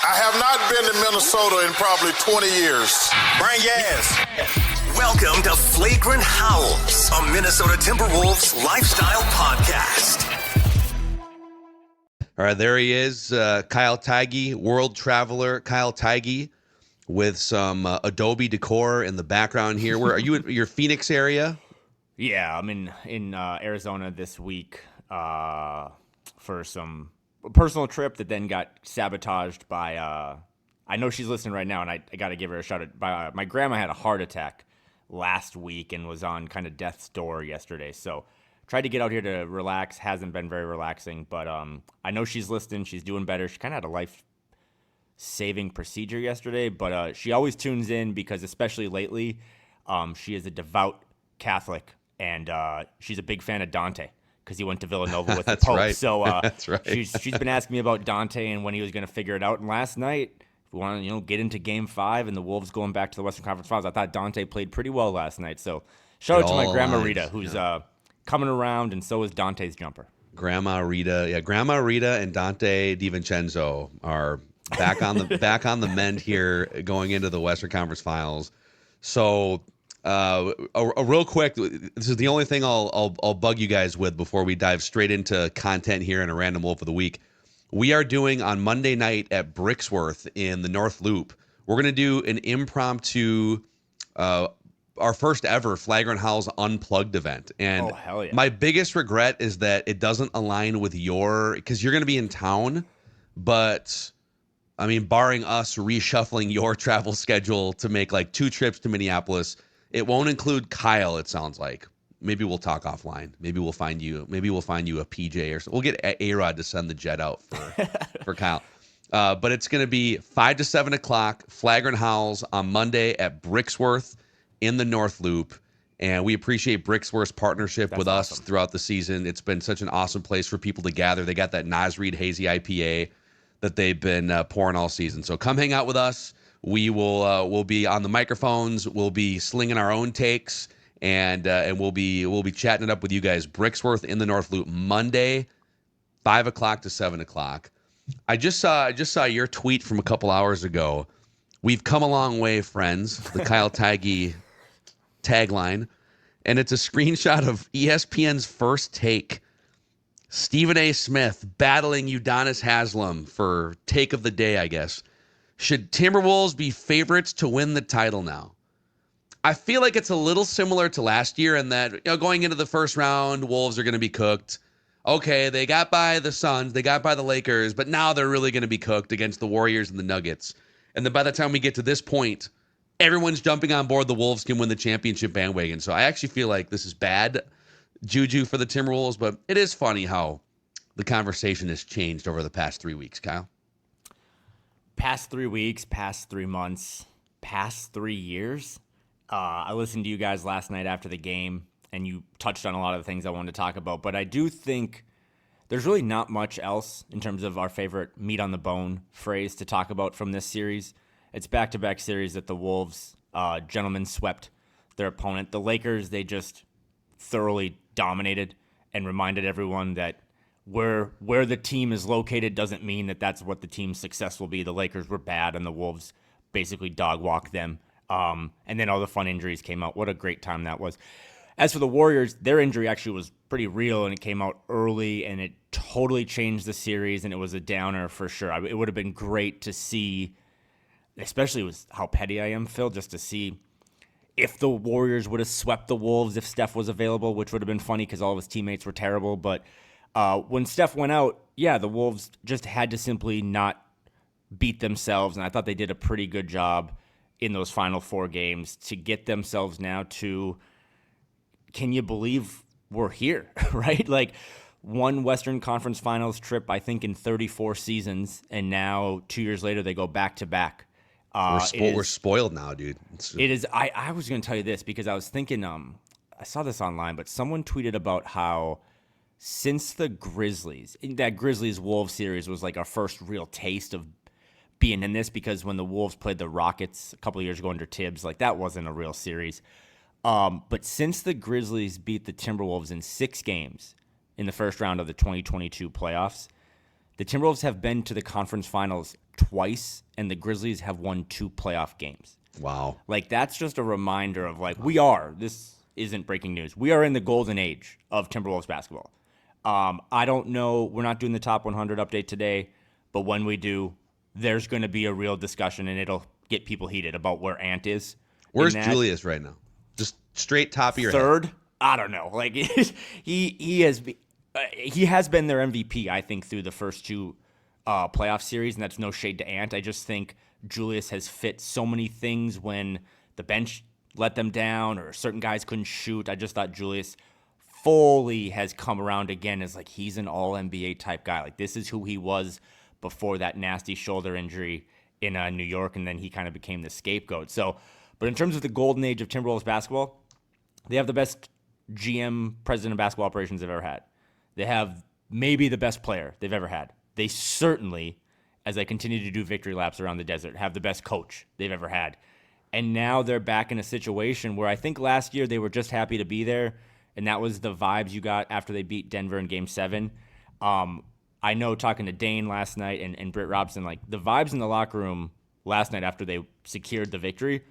I have not been to Minnesota in probably 20 years. Bring gas. Welcome to Flagrant Howls, a Minnesota Timberwolves lifestyle podcast. All right, there he is, Kyle Theige, world traveler Kyle Theige, with some Adobe decor in the background here. Where are you? In your Phoenix area? Yeah, I'm in Arizona this week for some personal trip that then got sabotaged by. I know she's listening right now, and I got to give her a shout out. My grandma had a heart attack last week and was on kind of death's door yesterday. So tried to get out here to relax. Hasn't been very relaxing, but I know she's listening. She's doing better. She kind of had a life-saving procedure yesterday, but she always tunes in because, especially lately, she is a devout Catholic, and she's a big fan of Dante because he went to Villanova with the Pope. Right. So That's right. she's been asking me about Dante and when he was going to figure it out. And last night, if we want to get into Game 5 and the Wolves going back to the Western Conference Finals, I thought Dante played pretty well last night. So shout out to my grandma Rita, who's coming around, and so is Dante's jumper. Grandma Rita and Dante DiVincenzo are back on the mend here going into the Western Conference Finals. So a real quick, this is the only thing I'll bug you guys with before we dive straight into content here in a random Wolf of the Week. We are doing on Monday night at Brixworth in the North Loop. We're going to do an impromptu, our first ever Flagrant Howls Unplugged event. And hell yeah. My biggest regret is that it doesn't align with because you're going to be in town, but I mean, barring us reshuffling your travel schedule to make like 2 trips to Minneapolis, it won't include Kyle, it sounds like. Maybe we'll talk offline. Maybe we'll find you a PJ or something. We'll get A-Rod to send the jet out for Kyle. But it's going to be 5 to 7 o'clock, Flagrant Howls on Monday at Brixworth in the North Loop. And we appreciate Brixworth's partnership with us throughout the season. It's been such an awesome place for people to gather. They got that Nas Reed Hazy IPA that they've been pouring all season. So come hang out with us. We'll be on the microphones. We'll be slinging our own takes. And we'll be chatting it up with you guys. Brixworth in the North Loop Monday, 5 o'clock to 7 o'clock. I just saw your tweet from a couple hours ago. We've come a long way, friends. The Kyle Theige tagline, and it's a screenshot of ESPN's First Take. Stephen A. Smith battling Udonis Haslem for take of the day, I guess. Should Timberwolves be favorites to win the title now? I feel like it's a little similar to last year in that, going into the first round, Wolves are going to be cooked. Okay, they got by the Suns, they got by the Lakers, but now they're really going to be cooked against the Warriors and the Nuggets. And then by the time we get to this point, everyone's jumping on board the Wolves can win the championship bandwagon. So I actually feel like this is bad juju for the Timberwolves, but it is funny how the conversation has changed over the past 3 weeks, Kyle. Past 3 weeks, past 3 months, past 3 years. I listened to you guys last night after the game, and you touched on a lot of the things I wanted to talk about. But I do think there's really not much else in terms of our favorite meat on the bone phrase to talk about from this series. It's back-to-back series that the Wolves, gentlemen, swept their opponent. The Lakers, they just thoroughly dominated and reminded everyone that where the team is located doesn't mean that that's what the team's success will be. The Lakers were bad, and the Wolves basically dog-walked them. And then all the fun injuries came out. What a great time that was. As for the Warriors, their injury actually was pretty real, and it came out early, and it totally changed the series, and it was a downer for sure. It would have been great to see, especially with how petty I am, Phil, just to see if the Warriors would have swept the Wolves if Steph was available, which would have been funny because all of his teammates were terrible. But when Steph went out, yeah, the Wolves just had to simply not beat themselves, and I thought they did a pretty good job in those final 4 games to get themselves now to, can you believe we're here, right? Like, one Western Conference Finals trip, I think, in 34 seasons, and now 2 years later they go back-to-back. We're spoiled now, dude. It is. I was going to tell you this because I was thinking, I saw this online, but someone tweeted about how since the Grizzlies, that Grizzlies-Wolves series was like our first real taste of being in this, because when the Wolves played the Rockets a couple of years ago under Tibbs, like, that wasn't a real series. But since the Grizzlies beat the Timberwolves in 6 games in the first round of the 2022 playoffs, the Timberwolves have been to the conference finals twice, and the Grizzlies have won 2 playoff games. Wow. Like, that's just a reminder of, like, this isn't breaking news. We are in the golden age of Timberwolves basketball. I don't know. We're not doing the top 100 update today, but when we do, there's going to be a real discussion, and it'll get people heated about where Ant is. Where's Julius right now? Just straight top of your third? head. I don't know. Like, he has been their MVP, I think, through the first 2 playoff series, and that's no shade to Ant. I just think Julius has fit so many things when the bench let them down or certain guys couldn't shoot. I just thought Julius fully has come around again as, like, he's an all-NBA type guy. Like, this is who he was before that nasty shoulder injury in New York, and then he kind of became the scapegoat. So, but in terms of the golden age of Timberwolves basketball, they have the best GM, president of basketball operations they've ever had. They have maybe the best player they've ever had. They certainly, as they continue to do victory laps around the desert, have the best coach they've ever had. And now they're back in a situation where I think last year they were just happy to be there, and that was the vibes you got after they beat Denver in Game 7. I know, talking to Dane last night and Britt Robson, like, the vibes in the locker room last night after they secured the victory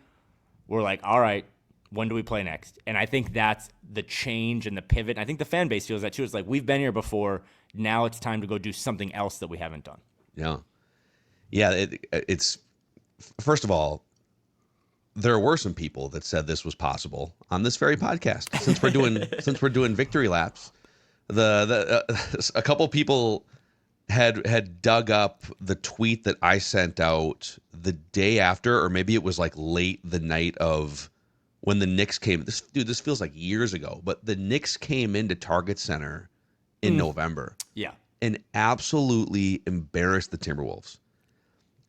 were like, all right, when do we play next? And I think that's the change and the pivot. And I think the fan base feels that too. It's like, we've been here before. Now it's time to go do something else that we haven't done. Yeah. Yeah. It's first of all, there were some people that said this was possible on this very podcast. Since we're doing victory laps, a couple people had dug up the tweet that I sent out the day after, or maybe it was like late the night of when the Knicks came. This feels like years ago, but the Knicks came into Target Center in November. Yeah. And absolutely embarrassed the Timberwolves.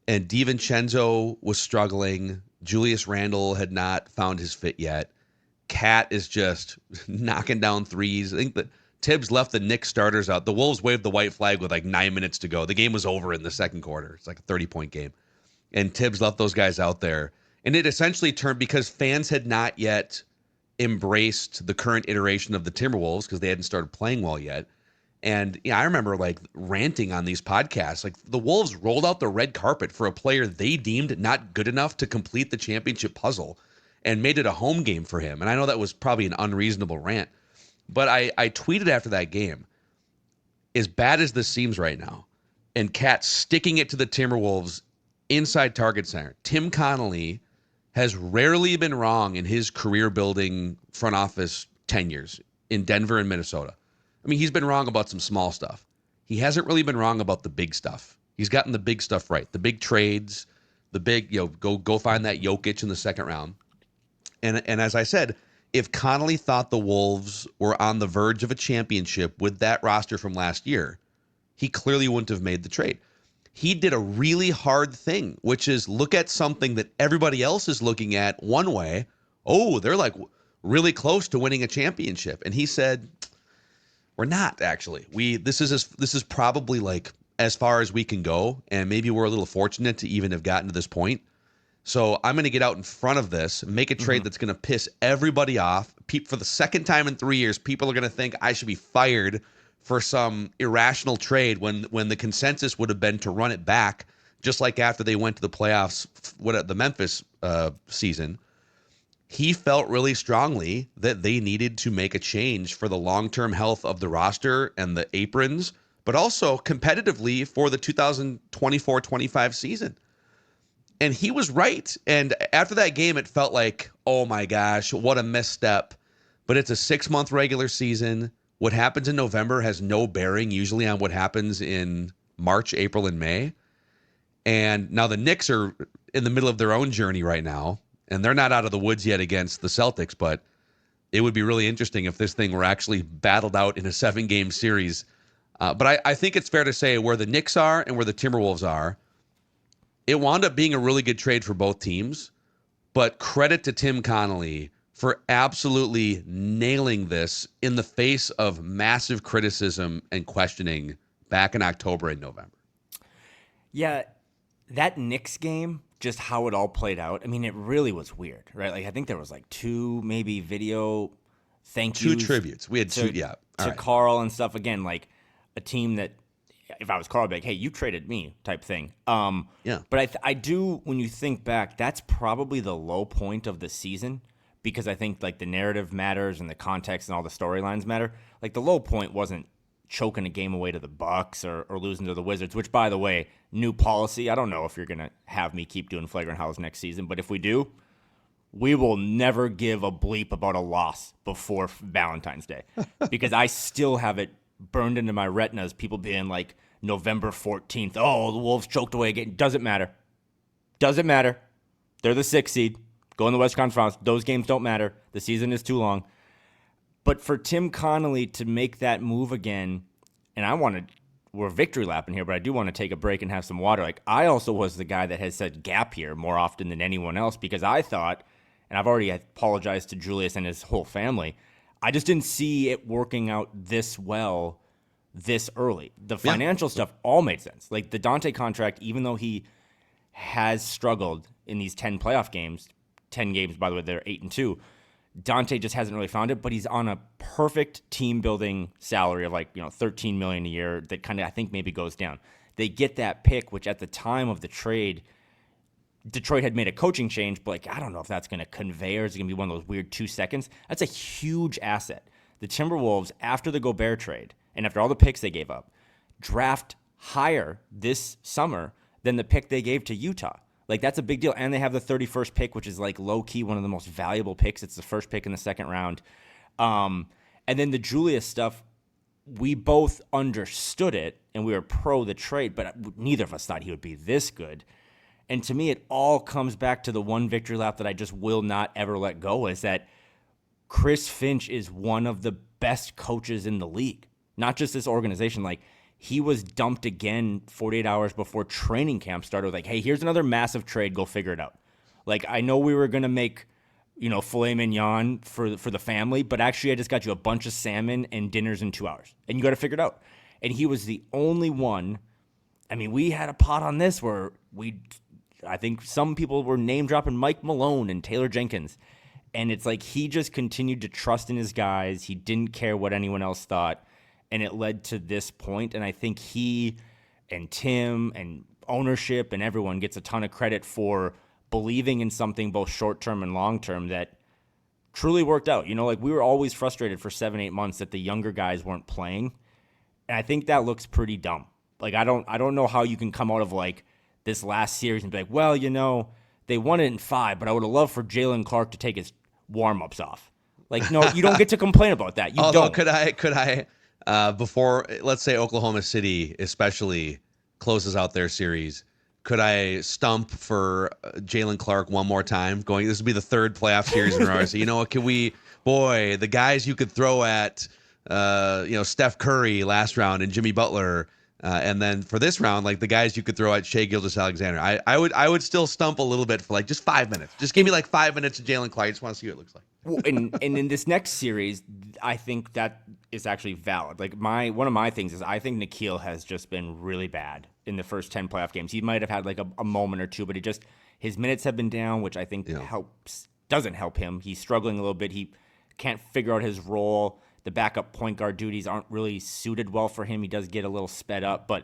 And DiVincenzo was struggling. Julius Randle had not found his fit yet. Cat is just knocking down threes. I think that Tibbs left the Knicks starters out. The Wolves waved the white flag with like 9 minutes to go. The game was over in the second quarter. It's like a 30-point game. And Tibbs left those guys out there. And it essentially turned, because fans had not yet embraced the current iteration of the Timberwolves because they hadn't started playing well yet. And I remember like ranting on these podcasts, like the Wolves rolled out the red carpet for a player they deemed not good enough to complete the championship puzzle and made it a home game for him. And I know that was probably an unreasonable rant, but I tweeted after that game, as bad as this seems right now, and Cat sticking it to the Timberwolves inside Target Center, Tim Connelly has rarely been wrong in his career-building front office tenures in Denver and Minnesota. I mean, he's been wrong about some small stuff. He hasn't really been wrong about the big stuff. He's gotten the big stuff right. The big trades, the big, go find that Jokic in the second round. And as I said, if Connelly thought the Wolves were on the verge of a championship with that roster from last year, he clearly wouldn't have made the trade. He did a really hard thing, which is look at something that everybody else is looking at one way. Oh, they're like really close to winning a championship. And he said, we're not actually. This is probably like as far as we can go, and maybe we're a little fortunate to even have gotten to this point. So I'm going to get out in front of this, make a trade that's going to piss everybody off. For the second time in 3 years, people are going to think I should be fired for some irrational trade when the consensus would have been to run it back, just like after they went to the playoffs, the Memphis season. He felt really strongly that they needed to make a change for the long-term health of the roster and the aprons, but also competitively for the 2024-25 season. And he was right. And after that game, it felt like, oh my gosh, what a misstep. But it's a 6-month regular season. What happens in November has no bearing usually on what happens in March, April, and May. And now the Knicks are in the middle of their own journey right now. And they're not out of the woods yet against the Celtics, but it would be really interesting if this thing were actually battled out in a 7-game series. But I think it's fair to say where the Knicks are and where the Timberwolves are, it wound up being a really good trade for both teams. But credit to Tim Connelly for absolutely nailing this in the face of massive criticism and questioning back in October and November. Yeah, that Knicks game, just how it all played out, I mean, it really was weird, right? Like, I think there was like 2 maybe video thank yous. 2 tributes. We had 2, yeah. To Karl and stuff. Again, like a team that if I was Karl, I'd be like, hey, you traded me type thing. Yeah. But I do, when you think back, that's probably the low point of the season, because I think like the narrative matters and the context and all the storylines matter. Like the low point wasn't choking a game away to the Bucks or losing to the Wizards, which, by the way, new policy. I don't know if you're going to have me keep doing Flagrant Howls next season, but if we do, we will never give a bleep about a loss before Valentine's Day, because I still have it burned into my retinas, people being like, November 14th, oh, the Wolves choked away again. Doesn't matter. Doesn't matter. They're the 6th seed. Go in the Western Conference Finals. Those games don't matter. The season is too long. But for Tim Connelly to make that move again, and we're victory lapping here, but I do want to take a break and have some water. Like, I also was the guy that has said gap here more often than anyone else, because I thought, and I've already apologized to Julius and his whole family, I just didn't see it working out this well this early. The financial stuff all made sense. Like the Dante contract, even though he has struggled in these 10 playoff games, 10 games, by the way, they're 8-2, Dante just hasn't really found it, but he's on a perfect team building salary of like, $13 million a year that kind of, I think, maybe goes down. They get that pick, which at the time of the trade, Detroit had made a coaching change, but like, I don't know if that's going to convey or is it going to be one of those weird 2 seconds. That's a huge asset. The Timberwolves, after the Gobert trade and after all the picks they gave up, draft higher this summer than the pick they gave to Utah. Like, that's a big deal. And they have the 31st pick, which is like low-key one of the most valuable picks. It's the first pick in the second round. And then the Julius stuff, we both understood it and we were pro the trade, but neither of us thought he would be this good. And to me, it all comes back to the one victory lap that I just will not ever let go, is that Chris Finch is one of the best coaches in the league. Not just this organization. Like, he was dumped again 48 hours before training camp started with like, hey, here's another massive trade. Go figure it out. Like, I know we were going to make, filet mignon for the family, but actually I just got you a bunch of salmon and dinners in 2 hours. And you got to figure it out. And he was the only one. I mean, we had a pot on this where I think some people were name dropping Mike Malone and Taylor Jenkins. And it's like he just continued to trust in his guys. He didn't care what anyone else thought. And it led to this point. And I think he and Tim and ownership and everyone gets a ton of credit for believing in something both short-term and long-term that truly worked out. Like, we were always frustrated for 7-8 months that the younger guys weren't playing. And I think that looks pretty dumb. Like, I don't know how you can come out of like this last series and be like, well, they won it in 5, but I would have loved for Jalen Clark to take his warm-ups off. Like, no, you don't get to complain about that. You Although, don't. could I before, let's say Oklahoma City especially closes out their series, could I stump for Jalen Clark one more time? This would be the 3rd playoff series in a row. So, what can we, the guys you could throw at, Steph Curry last round and Jimmy Butler. And then for this round, like the guys you could throw at Shai Gilgeous-Alexander, I would still stump a little bit for like just 5 minutes. Just give me like 5 minutes of Jalen Clark. I just want to see what it looks like. Well, and in this next series, I think that is actually valid. Like, one of my things is I think Nickeil has just been really bad in the first 10 playoff games. He might have had like a moment or two, but his minutes have been down, which I think doesn't help him. He's struggling a little bit. He can't figure out his role. The backup point guard duties aren't really suited well for him. He does get a little sped up, but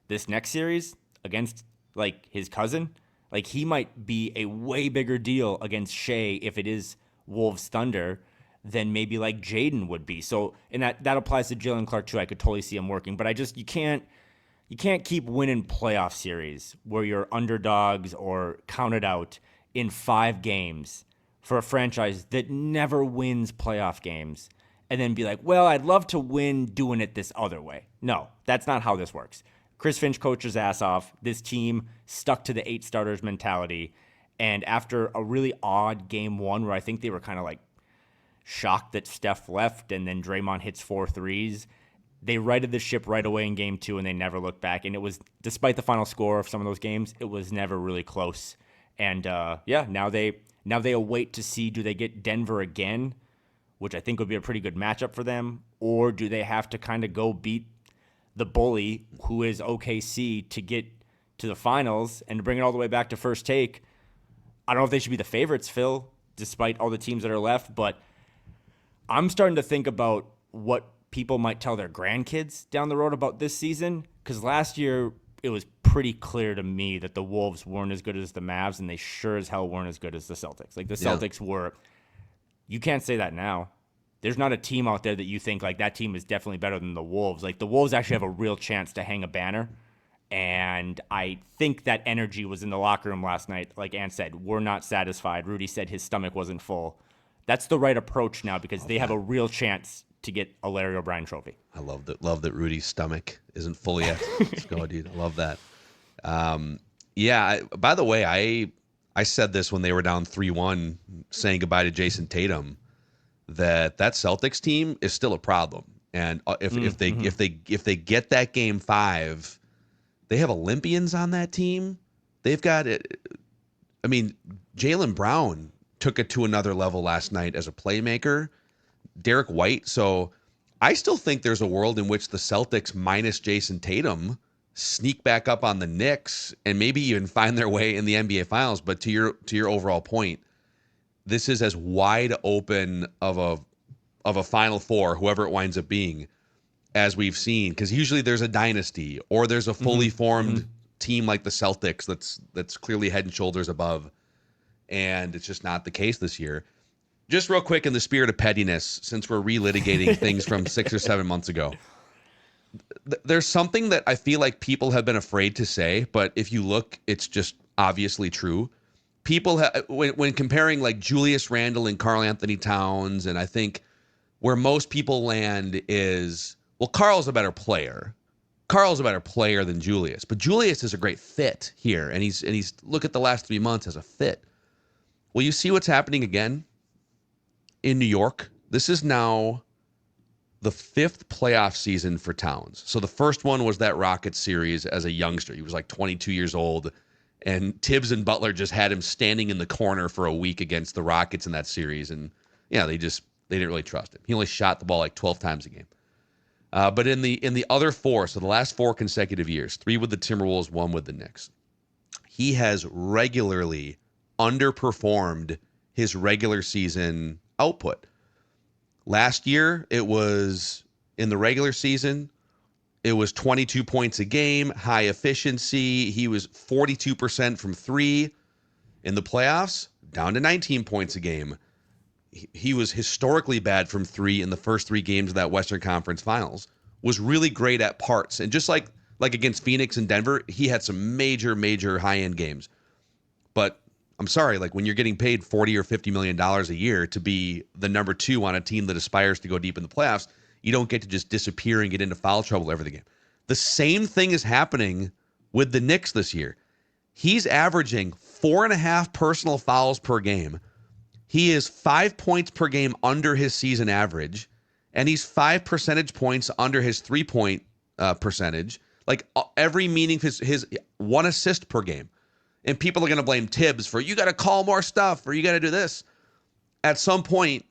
this next series against like his cousin, like he might be a way bigger deal against Shai if it is Wolves Thunder than maybe like Jaden would be. So, and that applies to Jalen Clark too. I could totally see him working, but you can't keep winning playoff series where you're underdogs or counted out in 5 games for a franchise that never wins playoff games and then be like, well, I'd love to win doing it this other way. No, that's not how this works. Chris Finch coached his ass off. This team stuck to the 8 starters mentality. And after a really odd game 1 where I think they were kind of like shocked that Steph left and then Draymond hits 4 threes, they righted the ship right away in game 2 and they never looked back. And it was, despite the final score of some of those games, it was never really close. And now they await to see, do they get Denver again, which I think would be a pretty good matchup for them, or do they have to kind of go beat the bully who is OKC to get to the finals and to bring it all the way back to first take? I don't know if they should be the favorites, Phil, despite all the teams that are left, but I'm starting to think about what people might tell their grandkids down the road about this season, Because last year, it was pretty clear to me that the Wolves weren't as good as the Mavs, and they sure as hell weren't as good as the Celtics. Like, the Celtics were – you can't say that now. There's not a team out there that you think, like, that team is definitely better than the Wolves. Like, the Wolves actually have a real chance to hang a banner. And I think that energy was in the locker room last night. Like Ant said, we're not satisfied. Rudy said his stomach wasn't full. That's the right approach now because they have a real chance to get a Larry O'Brien trophy. I love that Rudy's stomach isn't full yet. Let's go, dude. I love that. By the way, I said this when they were down 3-1 saying goodbye to Jason Tatum, that Celtics team is still a problem. And if they get that game 5, they have Olympians on that team. They've got it. I mean, Jaylen Brown took it to another level last night as a playmaker. Derek White. So I still think there's a world in which the Celtics minus Jason Tatum sneak back up on the Knicks and maybe even find their way in the NBA Finals. But to your overall point, this is as wide open of a Final Four, whoever it winds up being, as we've seen. Because usually there's a dynasty or there's a fully formed team like the Celtics that's clearly head and shoulders above. And it's just not the case this year. Just real quick, in the spirit of pettiness, since we're relitigating things from 6 or 7 months ago, there's something that I feel like people have been afraid to say, but if you look, it's just obviously true. People, when comparing like Julius Randle and Karl-Anthony Towns, and I think where most people land is, well, Karl's a better player. Karl's a better player than Julius, but Julius is a great fit here, and he's look at the last 3 months as a fit. Well, you see what's happening again in New York. This is now the 5th playoff season for Towns. So the first one was that Rockets series as a youngster. He was like 22 years old, and Tibbs and Butler just had him standing in the corner for a week against the Rockets in that series. And yeah, they didn't really trust him. He only shot the ball like 12 times a game. But in the other 4, so the last 4 consecutive years, 3 with the Timberwolves, 1 with the Knicks, he has regularly underperformed his regular season output. Last year, it was in the regular season, it was 22 points a game, high efficiency. He was 42% from 3. In the playoffs, down to 19 points a game. He was historically bad from 3 in the first 3 games of that Western Conference Finals. Was really great at parts. And just like against Phoenix and Denver, he had some major high-end games. But I'm sorry, like when you're getting paid $40 or $50 million a year to be the number 2 on a team that aspires to go deep in the playoffs, you don't get to just disappear and get into foul trouble every game. The same thing is happening with the Knicks this year. He's averaging 4.5 personal fouls per game. He is 5 points per game under his season average, and he's 5 percentage points under his 3-point percentage. Like every meaning, his 1 assist per game. And people are going to blame Tibbs for, you got to call more stuff or you got to do this. At some point,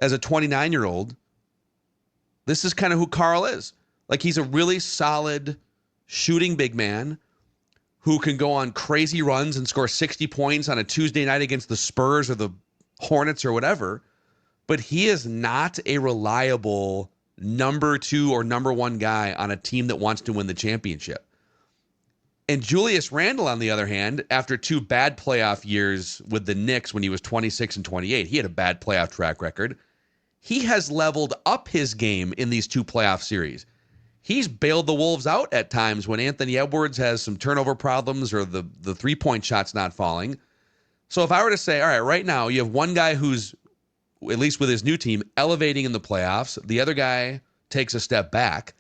as a 29-year-old, this is kind of who Karl is. Like he's a really solid shooting big man who can go on crazy runs and score 60 points on a Tuesday night against the Spurs or the Hornets or whatever. But he is not a reliable number 2 or number 1 guy on a team that wants to win the championship. And Julius Randle, on the other hand, after 2 bad playoff years with the Knicks when he was 26 and 28, he had a bad playoff track record. He has leveled up his game in these 2 playoff series. He's bailed the Wolves out at times when Anthony Edwards has some turnover problems or the 3-point shot's not falling. So if I were to say, all right, right now you have one guy who's, at least with his new team, elevating in the playoffs. The other guy takes a step back.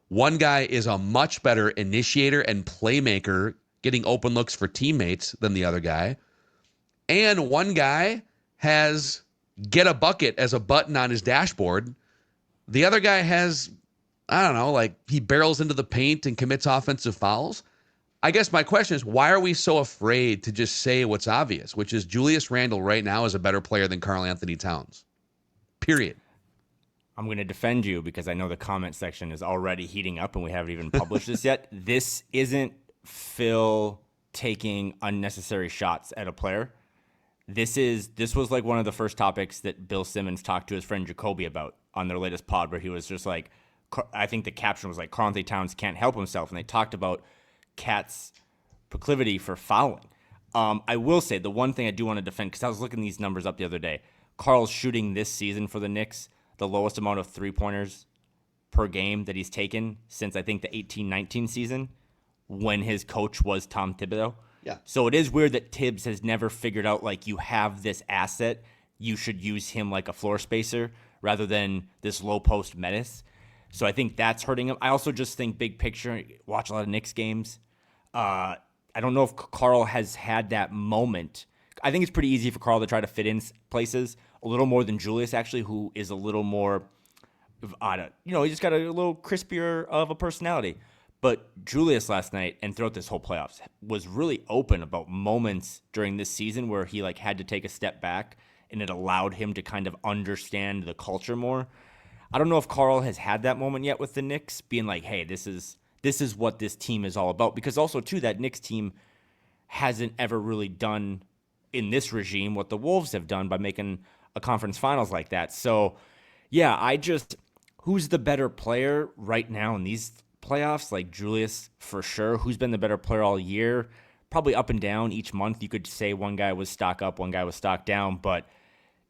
One guy is a much better initiator and playmaker, getting open looks for teammates than the other guy. And one guy has get a bucket as a button on his dashboard. The other guy has, I don't know, like he barrels into the paint and commits offensive fouls. I guess my question is, why are we so afraid to just say what's obvious, which is Julius Randle right now is a better player than Karl-Anthony Towns. Period. I'm going to defend you because I know the comment section is already heating up and we haven't even published this yet. This isn't Phil taking unnecessary shots at a player. This was like one of the first topics that Bill Simmons talked to his friend Jacoby about on their latest pod, where he was just like, I think the caption was like, Karl-Anthony Towns can't help himself. And they talked about Cat's proclivity for fouling. I will say the one thing I do want to defend, because I was looking these numbers up the other day. Karl's shooting this season for the Knicks the lowest amount of three-pointers per game that he's taken since I think the 18-19 season when his coach was Tom Thibodeau. Yeah. So it is weird that Tibbs has never figured out, like, you have this asset, you should use him like a floor spacer rather than this low post menace. So I think that's hurting him. I also just think big picture, watch a lot of Knicks games. I don't know if Karl has had that moment. I think it's pretty easy for Karl to try to fit in places a little more than Julius, actually, who is a little more, he just got a little crispier of a personality. But Julius last night and throughout this whole playoffs was really open about moments during this season where he like had to take a step back, and it allowed him to kind of understand the culture more. I don't know if Karl has had that moment yet with the Knicks, being like, hey, this is what this team is all about. Because also, too, that Knicks team hasn't ever really done in this regime what the Wolves have done by making a conference finals like that. So, yeah, who's the better player right now in these playoffs? Like Julius, for sure. Who's been the better player all year? Probably up and down each month. You could say one guy was stock up, one guy was stock down. But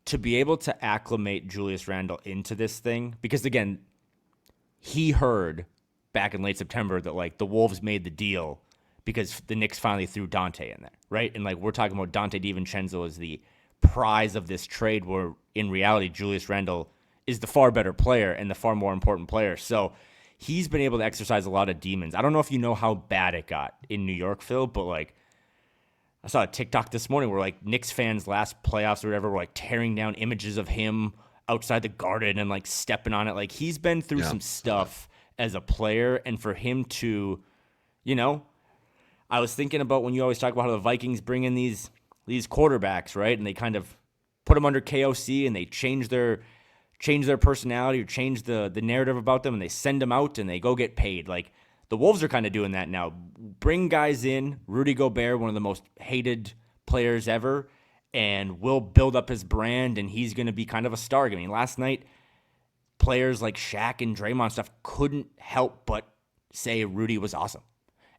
to be able to acclimate Julius Randle into this thing, because, again, he heard back in late September that, like, the Wolves made the deal because the Knicks finally threw Dante in there, right? And, like, we're talking about Dante DiVincenzo as the prize of this trade, where in reality Julius Randle is the far better player and the far more important player. So he's been able to exercise a lot of demons. I don't know if you know how bad it got in New York, Phil, but, like, I saw a TikTok this morning where, like, Knicks fans last playoffs or whatever were, like, tearing down images of him outside the Garden and, like, stepping on it. Like, he's been through some stuff as a player, and for him to, I was thinking about when you always talk about how the Vikings bring in these quarterbacks, right? And they kind of put them under KOC and they change their personality or change the narrative about them, and they send them out and they go get paid. Like, the Wolves are kind of doing that now. Bring guys in, Rudy Gobert, one of the most hated players ever, and will build up his brand, and he's going to be kind of a star. I mean, last night, players like Shaq and Draymond stuff couldn't help but say Rudy was awesome.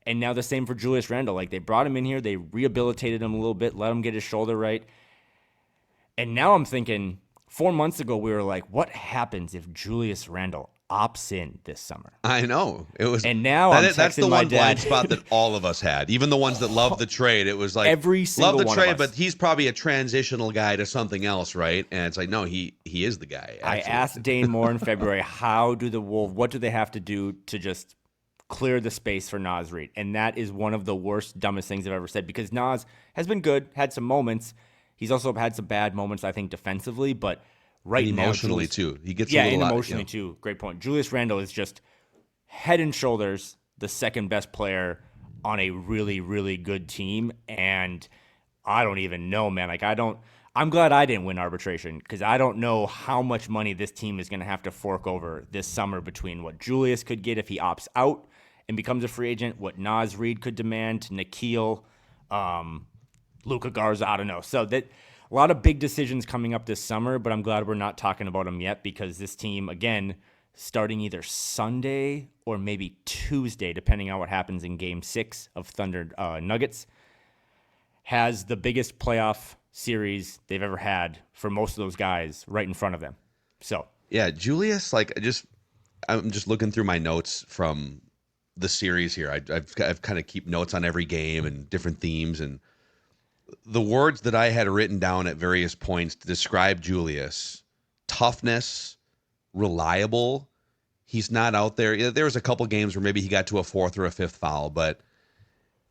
And now the same for Julius Randle. Like, they brought him in here, they rehabilitated him a little bit, let him get his shoulder right. And now I'm thinking, 4 months ago, we were like, what happens if Julius Randle opts in this summer? I know. It was, and now that's the one blind spot that all of us had. Even the ones that loved the trade, it was like, every single love the one trade, of us. but he's probably a transitional guy to something else, right? And it's like, no, he is the guy. Absolutely. I asked Dane Moore in February, what do they have to do to just clear the space for Naz Reid? And that is one of the worst, dumbest things I've ever said, because Naz has been good, had some moments. He's also had some bad moments, I think, defensively, but right now, emotionally too. He gets and emotionally too. Great point. Julius Randle is just head and shoulders the second best player on a really, really good team. And I don't even know, man. Like, I'm glad I didn't win arbitration, because I don't know how much money this team is going to have to fork over this summer between what Julius could get if he opts out and becomes a free agent, what Naz Reid could demand, Nikhil, Luka Garza, I don't know. So that a lot of big decisions coming up this summer, but I'm glad we're not talking about them yet, because this team, again, starting either Sunday or maybe Tuesday, depending on what happens in Game 6 of Thunder Nuggets, has the biggest playoff series they've ever had for most of those guys right in front of them. So yeah, Julius, like, I'm just looking through my notes from the series here. I've kind of keep notes on every game and different themes, and the words that I had written down at various points to describe Julius: toughness, reliable. He's not out there. There was a couple games where maybe he got to a fourth or a fifth foul, but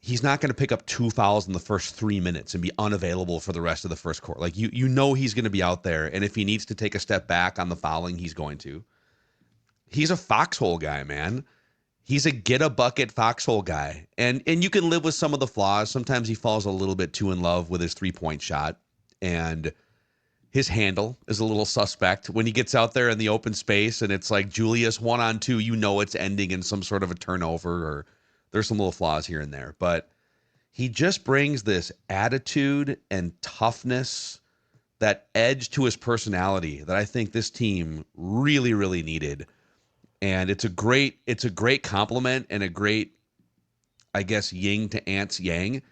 he's not going to pick up 2 fouls in the first 3 minutes and be unavailable for the rest of the first quarter. Like, you know he's going to be out there, and if he needs to take a step back on the fouling, he's going to. He's a foxhole guy, man. He's a get-a-bucket foxhole guy. And you can live with some of the flaws. Sometimes he falls a little bit too in love with his three-point shot. And his handle is a little suspect. When he gets out there in the open space and it's like Julius 1-on-2, you know it's ending in some sort of a turnover, or there's some little flaws here and there. But he just brings this attitude and toughness, that edge to his personality that I think this team really, really needed. And it's a great compliment and a great, I guess, yin to Ant's yang.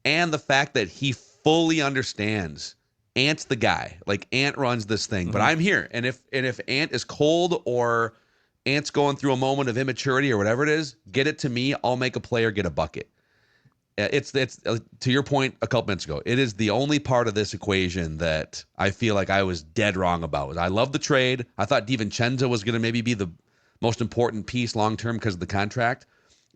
And the fact that he fully understands Ant's the guy. Like, Ant runs this thing, but I'm here. And if Ant is cold or Ant's going through a moment of immaturity or whatever it is, get it to me. I'll make a play or get a bucket. It's to your point a couple minutes ago. It is the only part of this equation that I feel like I was dead wrong about. I love the trade. I thought DiVincenzo was going to maybe be the most important piece long-term because of the contract.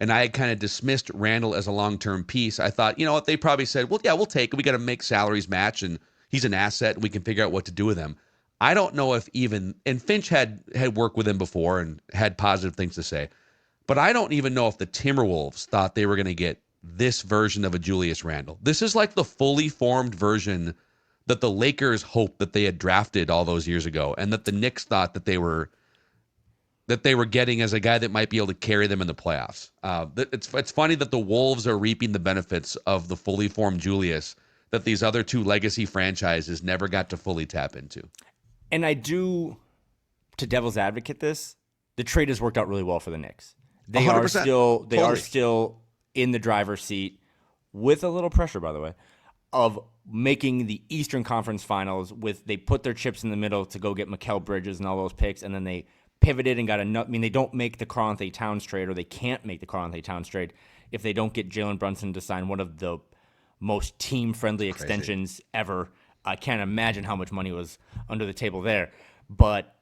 And I had kind of dismissed Randle as a long-term piece. I thought, you know what, they probably said, well, yeah, we'll take it. We got to make salaries match, and he's an asset, and we can figure out what to do with him. I don't know if even, and Finch had worked with him before and had positive things to say, but I don't even know if the Timberwolves thought they were going to get this version of a Julius Randle. This is like the fully formed version that the Lakers hoped that they had drafted all those years ago, and that the Knicks thought that they were getting as a guy that might be able to carry them in the playoffs. It's funny that the Wolves are reaping the benefits of the fully formed Julius that these other two legacy franchises never got to fully tap into. And I do, to devil's advocate this, the trade has worked out really well for the Knicks. They 100%. are still in the driver's seat, with a little pressure, by the way, of making the Eastern Conference Finals. They put their chips in the middle to go get Mikal Bridges and all those picks, and then they pivoted and got they don't make the Karl-Anthony Towns trade, or they can't make the Karl-Anthony Towns trade if they don't get Jalen Brunson to sign one of the most team-friendly extensions ever. I can't imagine how much money was under the table there. But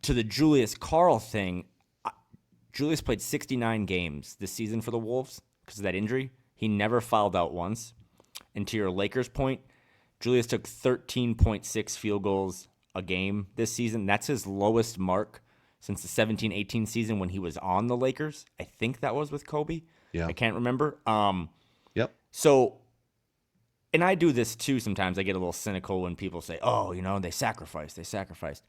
to the Julius Karl thing, Julius played 69 games this season for the Wolves because of that injury. He never fouled out once. And to your Lakers point, Julius took 13.6 field goals a game this season. That's his lowest mark since the 17-18 season when he was on the Lakers. I think that was with Kobe. Yeah. I can't remember. Yep. So, and I do this too sometimes. I get a little cynical when people say, oh, they sacrificed.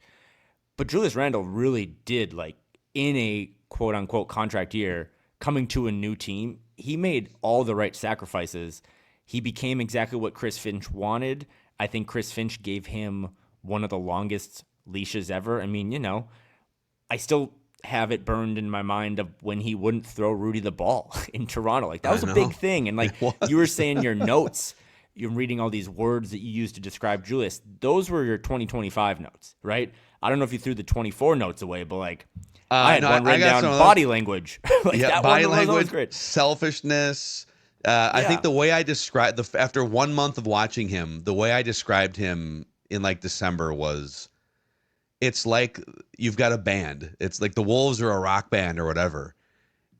But Julius Randle really did, like, in a quote-unquote contract year, coming to a new team, he made all the right sacrifices. He became exactly what Chris Finch wanted. I think Chris Finch gave him one of the longest leashes ever. I mean, I still have it burned in my mind of when he wouldn't throw Rudy the ball in Toronto. Like, that was a big thing. And like you were saying, your notes, you're reading all these words that you used to describe Julius. Those were your 2025 notes, right? I don't know if you threw the 24 notes away, but like I had one written down, body language. Body language, great. Selfishness. I think the way I described after 1 month of watching him, the way I described him in like December was, it's like you've got a band. It's like the Wolves are a rock band or whatever.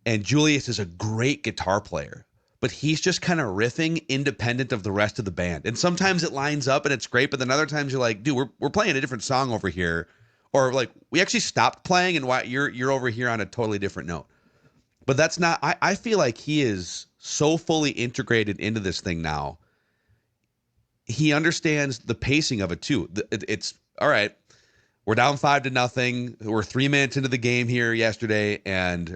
And Julius is a great guitar player, but he's just kind of riffing independent of the rest of the band. And sometimes it lines up and it's great, but then other times you're like, dude, we're playing a different song over here. Or like, we actually stopped playing and why you're over here on a totally different note. But that's not, I feel like he is so fully integrated into this thing now. He understands the pacing of it too. It's all right. We're down 5-0. We're 3 minutes into the game here yesterday,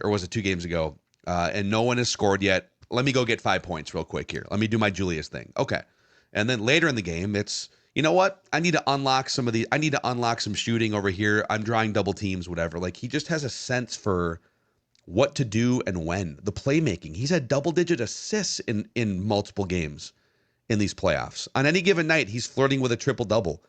or was it 2 games ago? And no one has scored yet. Let me go get 5 points real quick here. Let me do my Julius thing. Okay. And then later in the game, it's, you know what? I need to unlock some shooting over here. I'm drawing double teams, whatever. Like, he just has a sense for what to do and when. The playmaking. He's had double-digit assists in multiple games in these playoffs. On any given night, he's flirting with a triple-double.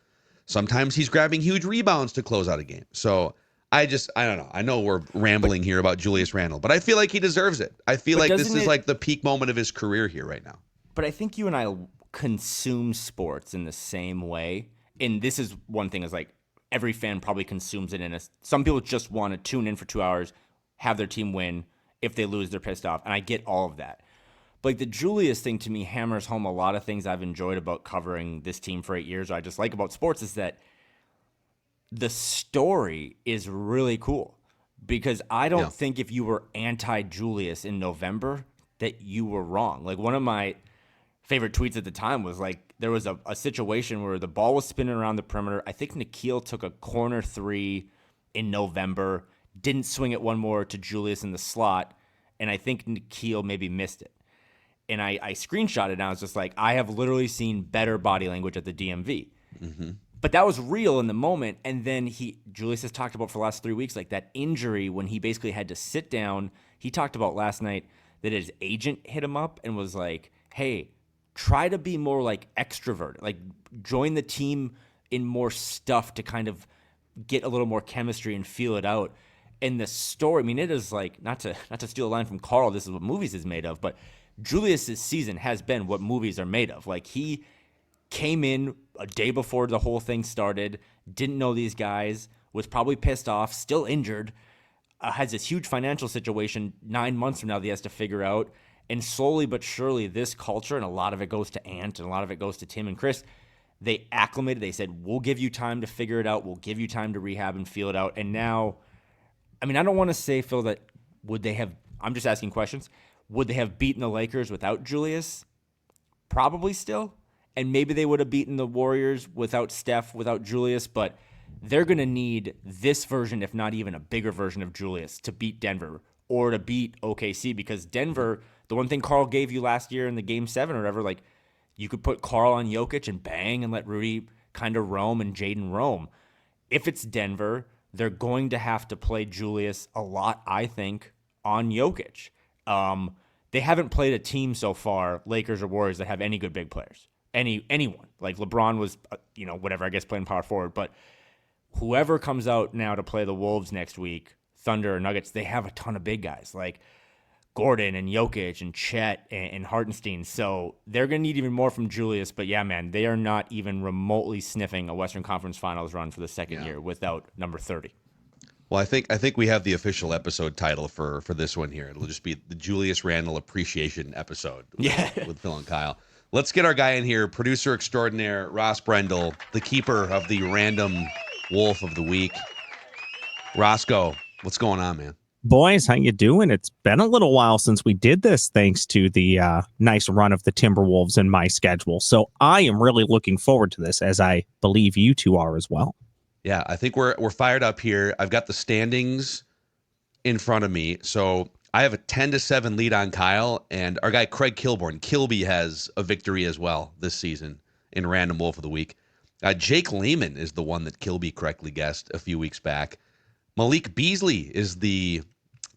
Sometimes he's grabbing huge rebounds to close out a game. So I don't know. I know we're rambling here about Julius Randle, but I feel like he deserves it. I feel like this is like the peak moment of his career here right now. But I think you and I consume sports in the same way. And this is one thing, is like every fan probably consumes it some people just want to tune in for 2 hours, have their team win. If they lose, they're pissed off. And I get all of that. But like the Julius thing to me hammers home a lot of things I've enjoyed about covering this team for 8 years. Or I just like about sports is that the story is really cool, because I don't think if you were anti-Julius in November that you were wrong. Like, one of my favorite tweets at the time was like, there was a situation where the ball was spinning around the perimeter. I think Nikhil took a corner 3 in November, didn't swing it one more to Julius in the slot, and I think Nikhil maybe missed it. And I screenshot it, and I was just like, I have literally seen better body language at the DMV. Mm-hmm. But that was real in the moment. And then Julius has talked about for the last 3 weeks, like that injury when he basically had to sit down. He talked about last night that his agent hit him up and was like, hey, try to be more like extroverted, like join the team in more stuff to kind of get a little more chemistry and feel it out. And the story, I mean, it is like, not to steal a line from Carl, this is what movies is made of, but Julius's season has been what movies are made of. Like, he came in a day before the whole thing started, didn't know these guys, was probably pissed off, still injured, has this huge financial situation 9 months from now that he has to figure out. And slowly but surely, this culture, and a lot of it goes to Ant and a lot of it goes to Tim and Chris, they acclimated. They said, we'll give you time to figure it out. We'll give you time to rehab and feel it out. And now, I mean, I don't want to say, Phil, that would they have, I'm just asking questions, would they have beaten the Lakers without Julius? Probably still. And maybe they would have beaten the Warriors without Steph, without Julius, but they're going to need this version, if not even a bigger version of Julius, to beat Denver or to beat OKC, because Denver, the one thing Karl gave you last year in the Game 7 or whatever, like, you could put Karl on Jokic and bang and let Rudy kind of roam and Jaden roam. If it's Denver, they're going to have to play Julius a lot, I think, on Jokic. They haven't played a team so far, Lakers or Warriors, that have any good big players. Anyone. Like LeBron was, whatever, I guess playing power forward. But whoever comes out now to play the Wolves next week, Thunder or Nuggets, they have a ton of big guys like Gordon and Jokic and Chet and Hartenstein. So they're going to need even more from Julius. But yeah, man, they are not even remotely sniffing a Western Conference Finals run for the second year without number 30. Well, I think we have the official episode title for this one here. It'll just be the Julius Randle Appreciation episode with Phil and Kyle. Let's get our guy in here, producer extraordinaire, Ross Brendel, the keeper of the random Wolf of the Week. Roscoe, what's going on, man? Boys, how you doing? It's been a little while since we did this, thanks to the nice run of the Timberwolves in my schedule. So I am really looking forward to this, as I believe you two are as well. Yeah, I think we're fired up here. I've got the standings in front of me. So I have a 10-7 lead on Kyle, and our guy Craig Kilby has a victory as well this season in Random Wolf of the Week. Jake Lehman is the one that Kilby correctly guessed a few weeks back. Malik Beasley is the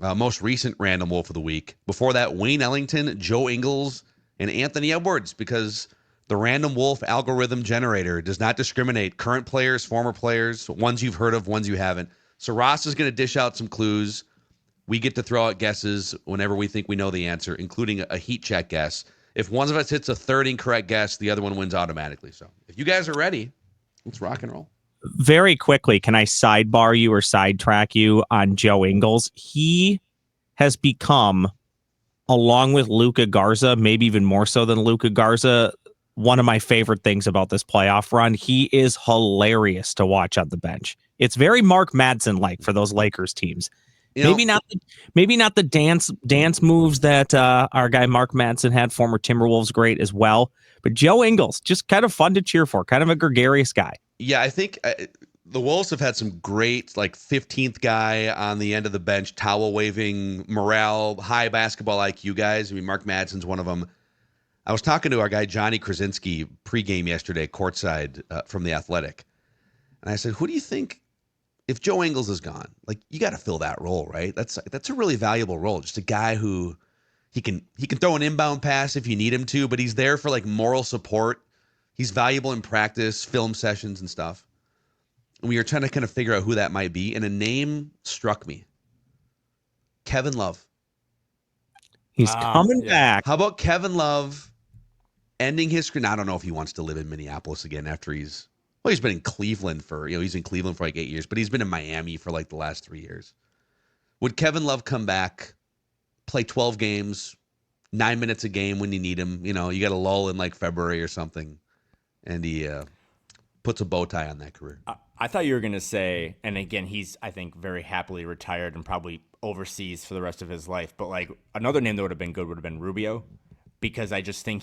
most recent Random Wolf of the Week. Before that, Wayne Ellington, Joe Ingles, and Anthony Edwards, because the Random Wolf algorithm generator does not discriminate current players, former players, ones you've heard of, ones you haven't. So Ross is going to dish out some clues. We get to throw out guesses whenever we think we know the answer, including a heat check guess. If one of us hits a third incorrect guess, the other one wins automatically. So if you guys are ready, let's rock and roll. Very quickly, can I sidebar you or sidetrack you on Joe Ingles? He has become, along with Luka Garza, maybe even more so than Luka Garza, one of my favorite things about this playoff run. He is hilarious to watch on the bench. It's very Mark Madsen-like for those Lakers teams. Maybe not the dance moves that our guy Mark Madsen had, former Timberwolves great as well. But Joe Ingles, just kind of fun to cheer for, kind of a gregarious guy. Yeah, I think the Wolves have had some great, like 15th guy on the end of the bench, towel waving, morale, high basketball IQ guys. I mean, Mark Madsen's one of them. I was talking to our guy Johnny Krasinski pregame yesterday, courtside from The Athletic, and I said, "Who do you think? If Joe Ingles is gone, like, you got to fill that role, right? That's a really valuable role. Just a guy who he can throw an inbound pass if you need him to, but he's there for like moral support. He's valuable in practice, film sessions, and stuff." And we were trying to kind of figure out who that might be, and a name struck me: Kevin Love. He's coming back. How about Kevin Love ending his career? I don't know if he wants to live in Minneapolis again after he's been in Cleveland for, he's in Cleveland for like 8 years, but he's been in Miami for like the last 3 years. Would Kevin Love come back, play 12 games, 9 minutes a game when you need him? You got a lull in like February or something, and he puts a bow tie on that career. I thought you were going to say, and again, he's, I think, very happily retired and probably overseas for the rest of his life. But like another name that would have been good would have been Rubio, because I just think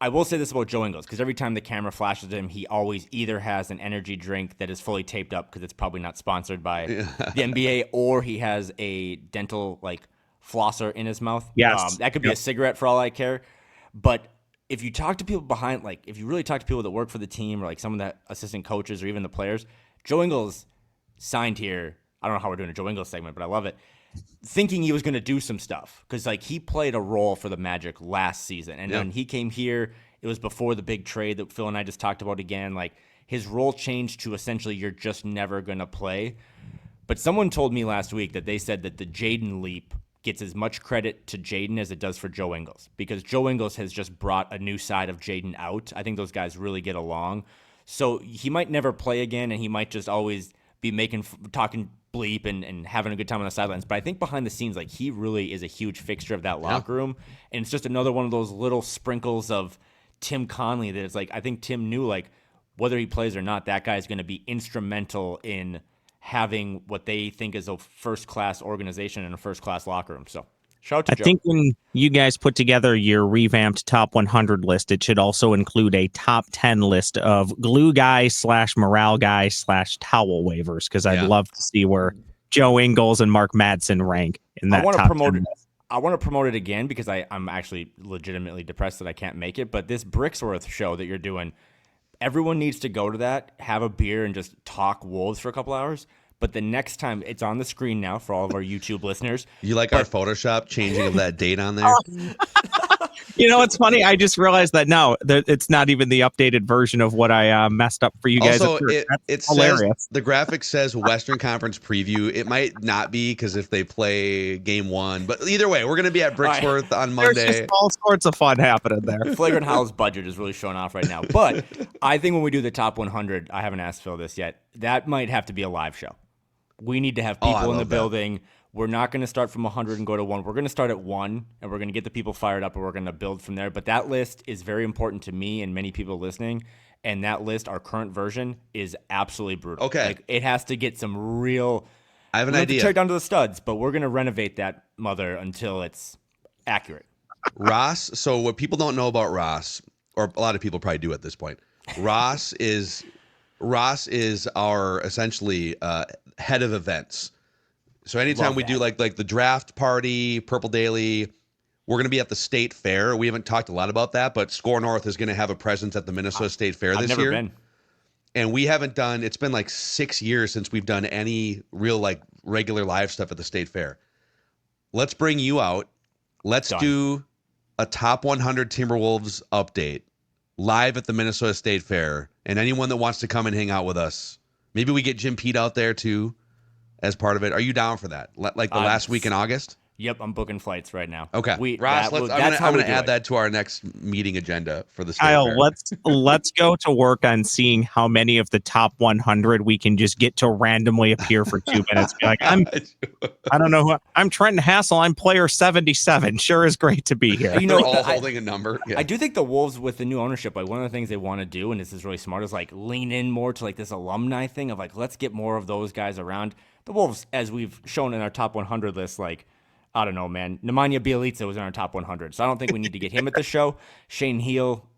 I will say this about Joe Ingles, because every time the camera flashes at him, he always either has an energy drink that is fully taped up because it's probably not sponsored by the NBA, or he has a dental like flosser in his mouth. Yes. That could be a cigarette for all I care. But if you talk to people behind, like if you really talk to people that work for the team or like some of the assistant coaches or even the players, Joe Ingles signed here. I don't know how we're doing a Joe Ingles segment, but I love it. Thinking he was going to do some stuff because like he played a role for the Magic last season. And when he came here, it was before the big trade that Phil and I just talked about again. Like his role changed to essentially you're just never going to play. But someone told me last week that they said that the Jaden leap gets as much credit to Jaden as it does for Joe Ingles because Joe Ingles has just brought a new side of Jaden out. I think those guys really get along. So he might never play again, and he might just always be talking bleep and having a good time on the sidelines. But I think behind the scenes, like he really is a huge fixture of that locker room. And it's just another one of those little sprinkles of Tim Connelly that it's like, I think Tim knew like whether he plays or not, that guy is going to be instrumental in having what they think is a first-class organization and a first-class locker room. So shout out to Joe. I think when you guys put together your revamped top 100 list, it should also include a top 10 list of glue guy / morale guy / towel waivers, because I'd love to see where Joe Ingles and Mark Madsen rank in that top 10 list. I want to promote it again because I'm actually legitimately depressed that I can't make it. But this Bricksworth show that you're doing, everyone needs to go to that, have a beer, and just talk Wolves for a couple hours. But the next time, it's on the screen now for all of our YouTube listeners. You like our Photoshop changing of that date on there? You know, it's funny. I just realized that now it's not even the updated version of what I messed up for you guys. Also, it hilarious. The graphic says Western Conference preview. It might not be because if they play game 1, but either way, we're going to be at Bricksworth on Monday. There's just all sorts of fun happening there. Flagrant Howls budget is really showing off right now. But I think when we do the top 100, I haven't asked Phil this yet, that might have to be a live show. We need to have people in the building. We're not going to start from 100 and go to 1. We're going to start at 1, and we're going to get the people fired up, and we're going to build from there. But that list is very important to me and many people listening. And that list, our current version, is absolutely brutal. Okay. Like, it has to get some real... I have an idea. Tear down to the studs, but we're going to renovate that mother until it's accurate. Ross, so what people don't know about Ross, or a lot of people probably do at this point, Ross is our essentially head of events. So anytime we do like the draft party, Purple Daily, we're going to be at the State Fair. We haven't talked a lot about that, but Score North is going to have a presence at the Minnesota State Fair this year. I've never been. And we haven't done, it's been like 6 years since we've done any real like regular live stuff at the State Fair. Let's bring you out. Let's do a top 100 Timberwolves update live at the Minnesota State Fair. And anyone that wants to come and hang out with us, maybe we get Jim Pete out there too as part of it. Are you down for that? Like the last week in August? Yep, I'm booking flights right now. Okay, Ross, I'm going to add that to our next meeting agenda for the State Fair. Let's go to work on seeing how many of the top 100 we can just get to randomly appear for 2 minutes. Be like, I don't know I'm Trenton Hassel. I'm player 77. Sure is great to be here. You know, all holding a number. Yeah. I do think the Wolves with the new ownership, like one of the things they want to do, and this is really smart, is like lean in more to like this alumni thing of like let's get more of those guys around. The Wolves, as we've shown in our top 100 list, like. I don't know, man. Nemanja Bjelica was in our top 100, so I don't think we need to get him at the show. Shane Heel,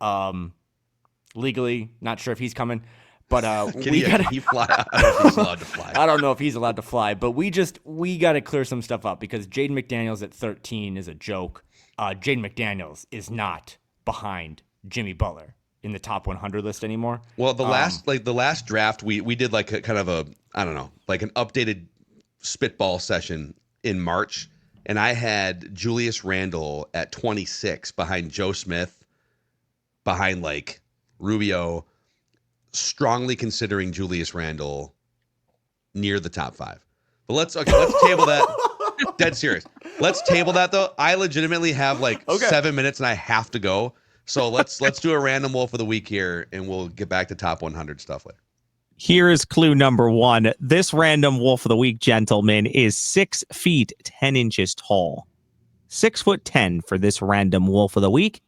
legally, not sure if he's coming, but he fly? I don't know if he's allowed to fly. I don't know if he's allowed to fly, but we got to clear some stuff up because Jaden McDaniels at 13 is a joke. Jaden McDaniels is not behind Jimmy Butler in the top 100 list anymore. Well, the last draft, we did like a kind of a, I don't know, like an updated spitball session in March. And I had Julius Randle at 26 behind Joe Smith, behind like Rubio, strongly considering Julius Randle near the top 5. But let's table that. Dead serious. Let's table that though. I legitimately have like 7 minutes and I have to go. So let's do a random wolf of the week here and we'll get back to top 100 stuff later. Here is clue number 1. This random wolf of the week, gentlemen, is 6 feet 10 inches tall. 6'10" for this random wolf of the week.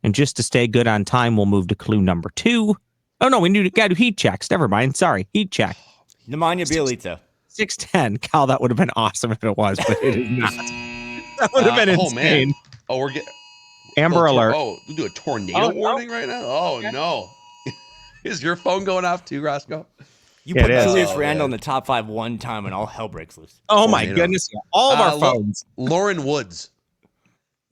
And just to stay good on time, we'll move to clue number 2. Oh no, we got to do heat checks. Never mind. Sorry, heat check. Nemanja Bjelica. 6'10". Kyle, that would have been awesome if it was, but it is not. That would have been insane. Man. Oh, we're getting Amber Alert. Oh, we do a tornado warning right now? Oh no. Is your phone going off too, Roscoe? You put Julius Randle in the top 5 one time and all hell breaks loose. Oh my goodness. All of our phones. Lauren Woods.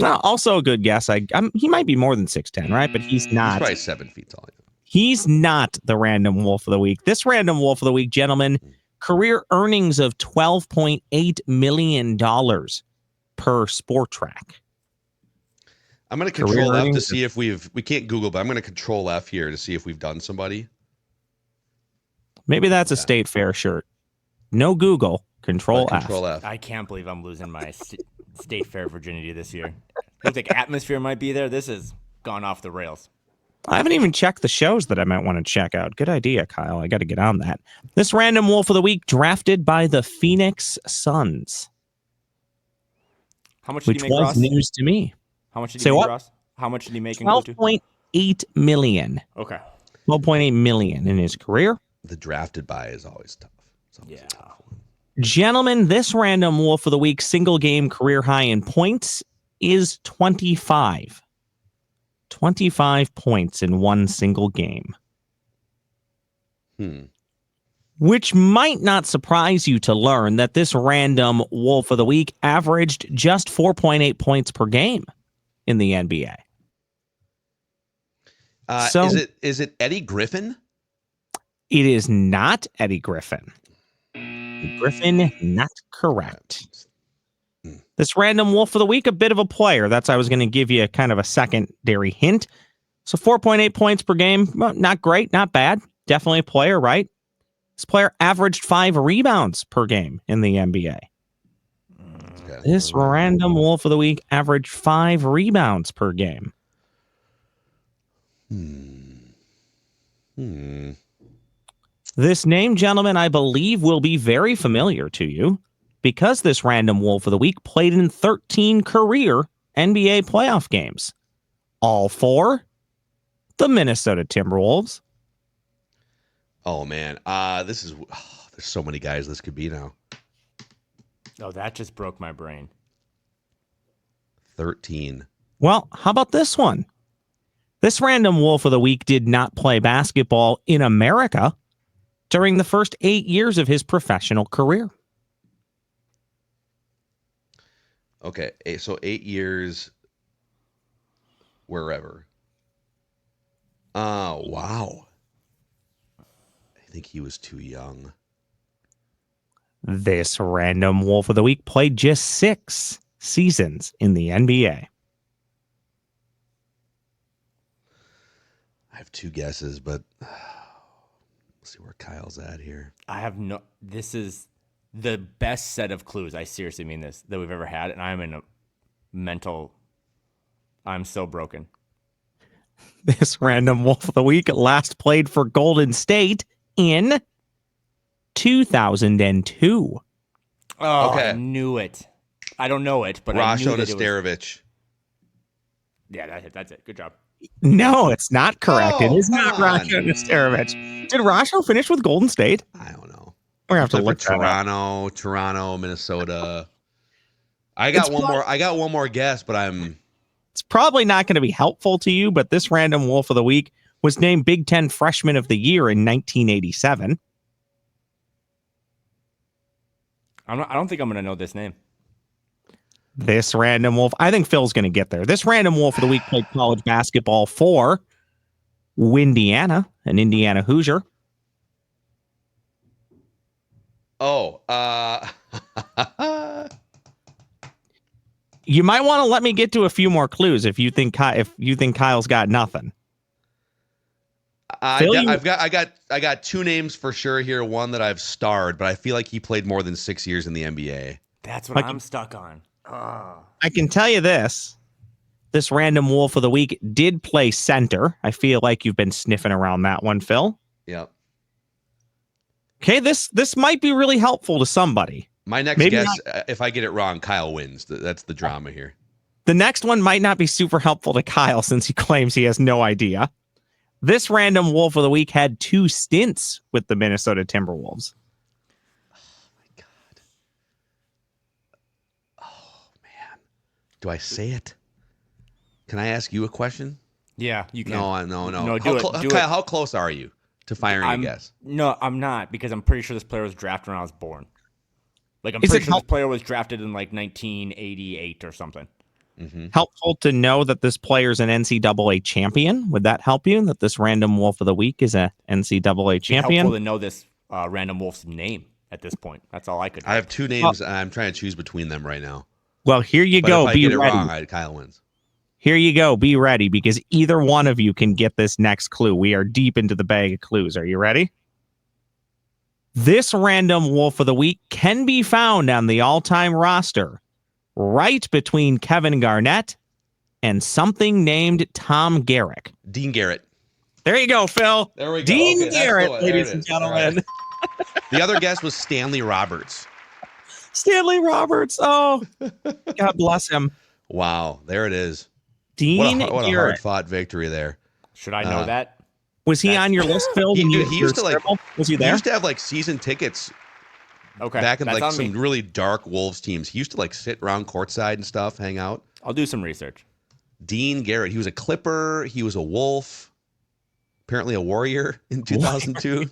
Well, also a good guess. He might be more than 6'10", right? But he's not. He's probably 7 feet tall. He's not the random wolf of the week. This random wolf of the week, gentlemen, career earnings of $12.8 million per Sport Track. I'm going to control F to see if we can't Google, but I'm going to control F here to see if we've done somebody. Maybe that's a State Fair shirt. No Google, control F. I can't believe I'm losing my State Fair virginity this year. I think atmosphere might be there. This has gone off the rails. I haven't even checked the shows that I might want to check out. Good idea, Kyle. I got to get on that. This random wolf of the week drafted by the Phoenix Suns. How much did he make, Ross? Ross? News to me. How much did he make, Ross? How much did he make? $12.8 million. Okay. $12.8 million in his career. The drafted by is always tough. Yeah. Gentlemen, this random wolf of the week single game career high in points is 25. 25 points in one single game. Which might not surprise you to learn that this random wolf of the week averaged just 4.8 points per game in the NBA. Is it Eddie Griffin? It is not Eddie Griffin. Griffin, not correct. This random wolf of the week, a bit of a player. I was going to give you kind of a secondary hint. So 4.8 points per game. Well, not great, not bad. Definitely a player, right? This player averaged 5 rebounds per game in the NBA. This random wolf of the week averaged 5 rebounds per game. This name, gentlemen, I believe will be very familiar to you because this random wolf of the week played in 13 career NBA playoff games. All for the Minnesota Timberwolves. Oh, man. There's so many guys this could be now. Oh, that just broke my brain. 13. Well, how about this one? This random wolf of the week did not play basketball in America during the first 8 years of his professional career. Okay, so 8 years wherever. Oh, wow. I think he was too young. This random wolf of the week played just 6 seasons in the NBA. I have 2 guesses, but let's see where Kyle's at here. This is the best set of clues. I seriously mean this, that we've ever had. And I'm so broken. This random wolf of the week last played for Golden State in 2002. Oh, okay. I knew it. I don't know it, but Rasho I knew that Nesterovic. Yeah, that's it. Good job. No, it's not correct. Oh, it is not Rasho Nesterovic. Did Rasho finish with Golden State? I don't know. We're gonna have to look for Toronto, Minnesota. I got one more guess, but it's probably not going to be helpful to you, but this random wolf of the week was named Big Ten Freshman of the Year in 1987. I don't think I'm going to know this name. This random wolf, I think Phil's going to get there. This random wolf of the week played college basketball for Windiana, an Indiana Hoosier. Oh, you might want to let me get to a few more clues if you think Kyle's got nothing. I got 2 names for sure here. One that I've starred, but I feel like he played more than 6 years in the NBA. That's what I'm stuck on. I can tell you this. This random wolf of the week did play center. I feel like you've been sniffing around that one, Phil. Yep. Okay, this might be really helpful to somebody. My next guess, if I get it wrong, Kyle wins. That's the drama here. The next one might not be super helpful to Kyle since he claims he has no idea. This random wolf of the week had 2 stints with the Minnesota Timberwolves. Oh, my God. Oh, man. Do I say it? Can I ask you a question? Yeah, you can. No. No, do it. Kyle, how close are you to firing a guess? No, I'm not, because I'm pretty sure this player was drafted when I was born. Like, I'm pretty sure this player was drafted in, like, 1988 or something. Helpful to know that this player's an NCAA champion. Would that help you? That this random wolf of the week is a NCAA champion? Helpful to know this random wolf's name at this point. That's all I could. I have two names. I'm trying to choose between them right now. Well, here you But go. if I Be get it ready. wrong, Kyle wins. Here you go. Be ready, because either one of you can get this next clue. We are deep into the bag of clues. Are you ready? This random wolf of the week can be found on the all-time roster, right between Kevin Garnett and something named Tom Garrick. Dean Garrett. There you go, Phil. There we go. Dean Okay, that's the Garrett, one. There ladies it and is. All gentlemen. right. The other guess was Stanley Roberts. Stanley Roberts. Oh, God bless him. Wow, there it is. Dean What a Garrett. hard-fought victory there. Should I know that? Was he on your list, Phil? He when you used to, like, scribbled? Was he He there? used to have like season tickets Okay. back in that's like on some me. really dark Wolves teams. He used to like sit around courtside and stuff, hang out. I'll do some research. Dean Garrett. He was a Clipper. He was a Wolf. Apparently a Warrior in 2002.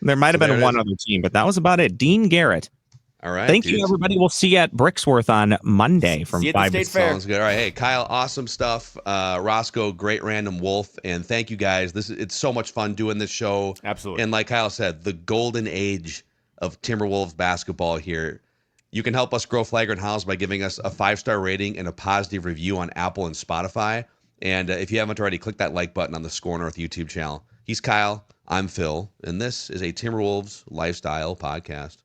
There might have So been there it one is. other team, but that was about it. Dean Garrett. All right. Thank you, dudes. everybody. We'll see you at Brixworth on Monday from See you at the 5 to State 6. Fair. Sounds good. All right. Hey, Kyle, awesome stuff. Roscoe, great random wolf. And thank you guys. It's so much fun doing this show. Absolutely. And like Kyle said, the golden age of Timberwolves basketball here. You can help us grow Flagrant Howls by giving us a 5-star rating and a positive review on Apple and Spotify. And if you haven't already, click that like button on the Score North YouTube channel. He's Kyle. I'm Phil. And this is a Timberwolves lifestyle podcast.